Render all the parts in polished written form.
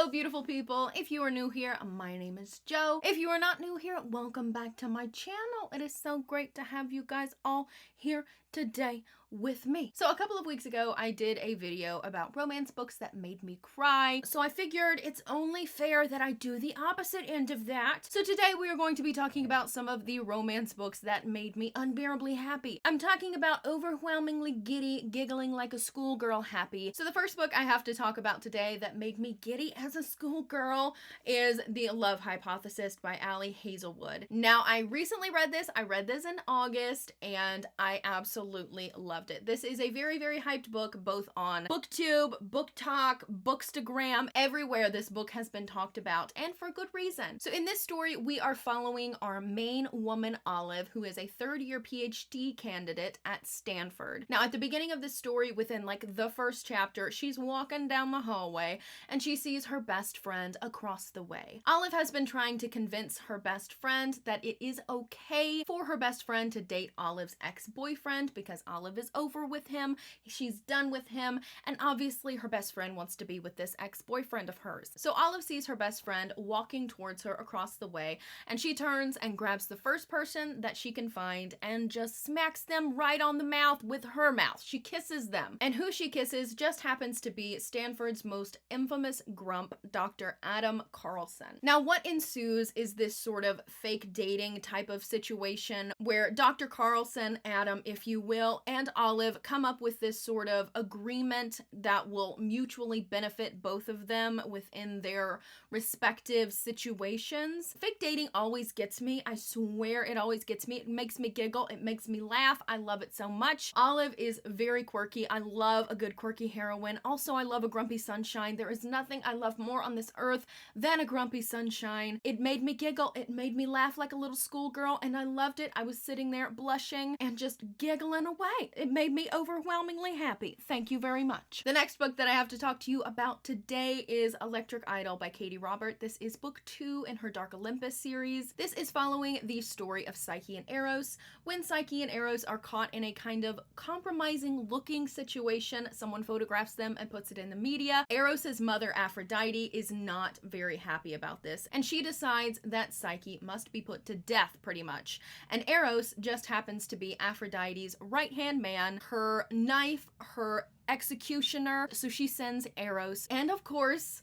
Hello, beautiful people. If you are new here, my name is Jo. If you are not new here, welcome back to my channel. It is so great to have you guys all here today with me. So a couple of weeks ago, I did a video about romance books that made me cry. So I figured it's only fair that I do the opposite end of that. So today we are going to be talking about some of the romance books that made me unbearably happy. I'm talking about overwhelmingly giddy, giggling like a schoolgirl happy. So the first book I have to talk about today that made me giddy as a schoolgirl is The Love Hypothesis by Ali Hazelwood. Now, I recently read this. I read this in August and I absolutely loved it. This is a very, very hyped book, both on BookTube, BookTok, Bookstagram. Everywhere this book has been talked about, and for good reason. So in this story, we are following our main woman, Olive, who is a third-year PhD candidate at Stanford. Now, at the beginning of this story, within like the first chapter, she's walking down the hallway and she sees her best friend across the way. Olive has been trying to convince her best friend that it is okay for her best friend to date Olive's ex-boyfriend because Olive is over with him, she's done with him, and obviously her best friend wants to be with this ex-boyfriend of hers. So Olive sees her best friend walking towards her across the way, and she turns and grabs the first person that she can find and just smacks them right on the mouth with her mouth. She kisses them. And who she kisses just happens to be Stanford's most infamous grump, Dr. Adam Carlson. Now, what ensues is this sort of fake dating type of situation where Dr. Carlson, Adam, if you will, and Olive come up with this sort of agreement that will mutually benefit both of them within their respective situations. Fake dating always gets me. I swear it always gets me. It makes me giggle. It makes me laugh. I love it so much. Olive is very quirky. I love a good quirky heroine. Also, I love a grumpy sunshine. There is nothing I love more on this earth than a grumpy sunshine. It made me giggle. It made me laugh like a little schoolgirl, and I loved it. I was sitting there blushing and just giggling away. It made me overwhelmingly happy. Thank you very much. The next book that I have to talk to you about today is Electric Idol by Katie Robert. This is book 2 in her Dark Olympus series. This is following the story of Psyche and Eros. When Psyche and Eros are caught in a kind of compromising looking situation, someone photographs them and puts it in the media. Eros's mother, Aphrodite, is not very happy about this, and she decides that Psyche must be put to death, pretty much. And Eros just happens to be Aphrodite's right-hand man, her knife, her executioner. So she sends Eros, and of course,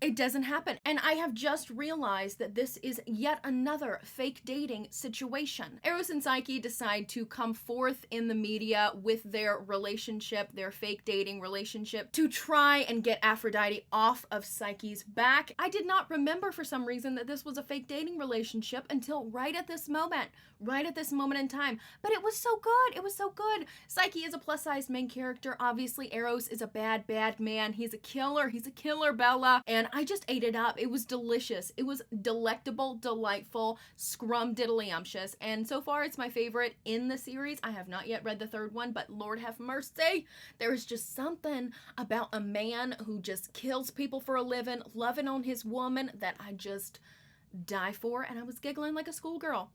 it doesn't happen. And I have just realized that this is yet another fake dating situation. Eros and Psyche decide to come forth in the media with their relationship, their fake dating relationship, to try and get Aphrodite off of Psyche's back. I did not remember for some reason that this was a fake dating relationship until right at this moment in time. But it was so good. It was so good. Psyche is a plus-sized main character. Obviously, Eros is a bad man. He's a killer. He's a killer, Bella. And I just ate it up. It was delicious. It was delectable, delightful, scrumdiddlyumptious. And so far, it's my favorite in the series. I have not yet read the third one, but Lord have mercy. There is just something about a man who just kills people for a living, loving on his woman, that I just die for. And I was giggling like a schoolgirl.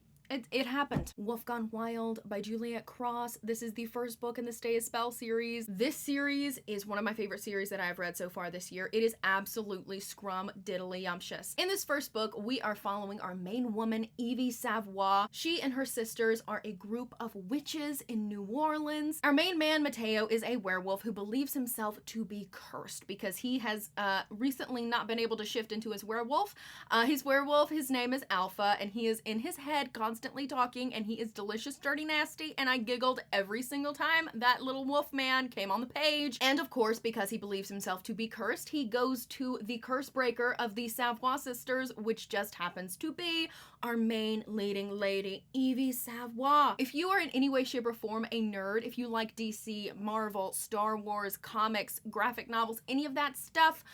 It happened. Wolf Gone Wild by Juliet Cross. This is the first book in the Stay a Spell series. This series is one of my favorite series that I've read so far this year. It is absolutely scrumdiddlyumptious. In this first book, we are following our main woman, Evie Savoy. She and her sisters are a group of witches in New Orleans. Our main man, Mateo, is a werewolf who believes himself to be cursed because he has recently not been able to shift into his werewolf. His name is Alpha, and he is in his head constantly talking, and he is delicious, dirty, nasty, and I giggled every single time that little wolf man came on the page. And of course, because he believes himself to be cursed, he goes to the curse breaker of the Savoy sisters, which just happens to be our main leading lady, Evie Savoy. If you are in any way, shape, or form a nerd, if you like DC, Marvel, Star Wars, comics, graphic novels, any of that stuff,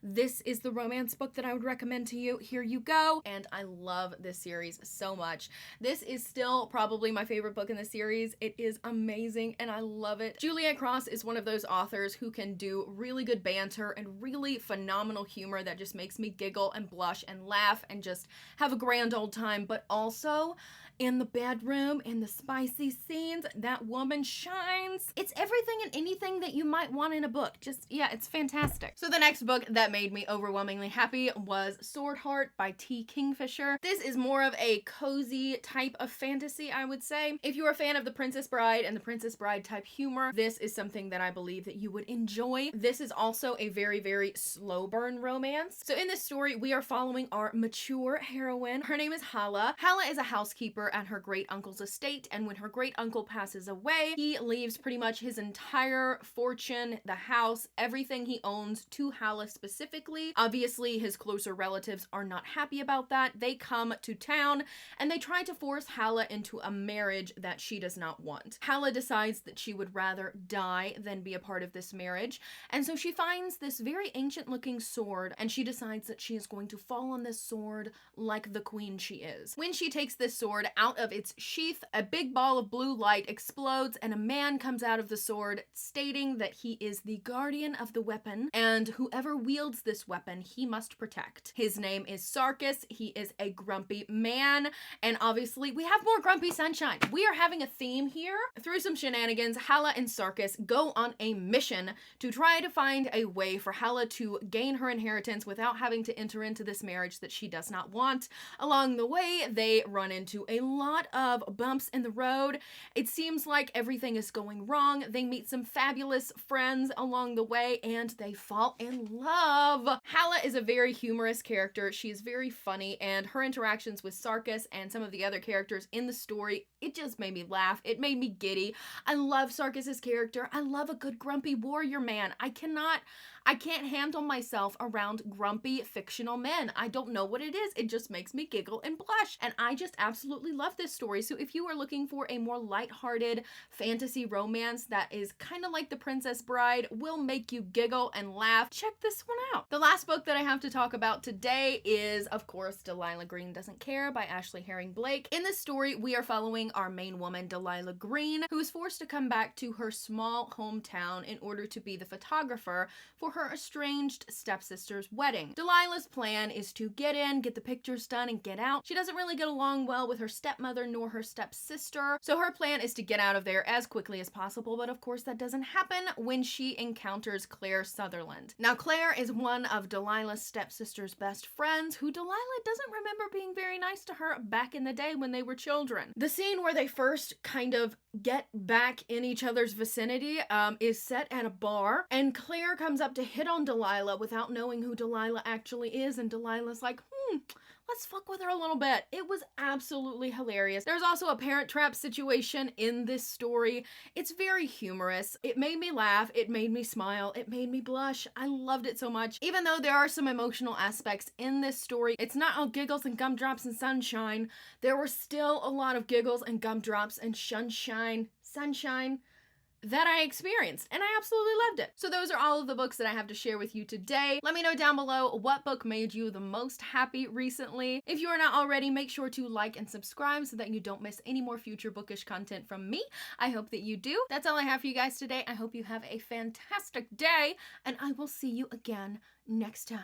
this is the romance book that I would recommend to you. Here you go. And I love this series so much. This is still probably my favorite book in the series. It is amazing and I love it. Juliet Cross is one of those authors who can do really good banter and really phenomenal humor that just makes me giggle and blush and laugh and just have a grand old time, but also in the bedroom, in the spicy scenes. That woman shines. It's everything and anything that you might want in a book. Just, yeah, it's fantastic. So the next book that made me overwhelmingly happy was Sword Heart by T. Kingfisher. This is more of a cozy type of fantasy, I would say. If you're a fan of The Princess Bride and The Princess Bride type humor, this is something that I believe that you would enjoy. This is also a very, very slow burn romance. So in this story, we are following our mature heroine. Her name is Hala. Hala is a housekeeper at her great uncle's estate, and when her great uncle passes away, he leaves pretty much his entire fortune, the house, everything he owns to Hala specifically. Obviously, his closer relatives are not happy about that. They come to town and they try to force Hala into a marriage that she does not want. Hala decides that she would rather die than be a part of this marriage, and so she finds this very ancient looking sword, and she decides that she is going to fall on this sword like the queen she is. When she takes this sword out of its sheath, a big ball of blue light explodes and a man comes out of the sword stating that he is the guardian of the weapon, and whoever wields this weapon he must protect. His name is Sarkis. He is a grumpy man, and obviously we have more grumpy sunshine. We are having a theme here. Through some shenanigans, Hala and Sarkis go on a mission to try to find a way for Hala to gain her inheritance without having to enter into this marriage that she does not want. Along the way, they run into a lot of bumps in the road. It seems like everything is going wrong. They meet some fabulous friends along the way, and they fall in love. Hala is a very humorous character. She is very funny, and her interactions with Sarkis and some of the other characters in the story, it just made me laugh. It made me giddy. I love Sarkis's character. I love a good grumpy warrior man. I can't handle myself around grumpy fictional men. I don't know what it is. It just makes me giggle and blush. And I just absolutely love this story. So if you are looking for a more lighthearted fantasy romance that is kind of like The Princess Bride, will make you giggle and laugh, check this one out. The last book that I have to talk about today is, of course, Delilah Green Doesn't Care by Ashley Herring Blake. In this story, we are following our main woman, Delilah Green, who is forced to come back to her small hometown in order to be the photographer for her estranged stepsister's wedding. Delilah's plan is to get in, get the pictures done, and get out. She doesn't really get along well with her stepmother nor her stepsister, so her plan is to get out of there as quickly as possible, but of course that doesn't happen when she encounters Claire Sutherland. Now, Claire is one of Delilah's stepsister's best friends, who Delilah doesn't remember being very nice to her back in the day when they were children. The scene where they first kind of get back in each other's vicinity is set at a bar, and Claire comes up to hit on Delilah without knowing who Delilah actually is, and Delilah's like, let's fuck with her a little bit. It was absolutely hilarious. There's also a Parent Trap situation in this story. It's very humorous. It made me laugh. It made me smile. It made me blush. I loved it so much. Even though there are some emotional aspects in this story, it's not all giggles and gumdrops and sunshine. There were still a lot of giggles and gumdrops and sunshine that I experienced, and I absolutely loved it. So those are all of the books that I have to share with you today. Let me know down below what book made you the most happy recently. If you are not already, make sure to like and subscribe so that you don't miss any more future bookish content from me. I hope that you do. That's all I have for you guys today. I hope you have a fantastic day, and I will see you again next time.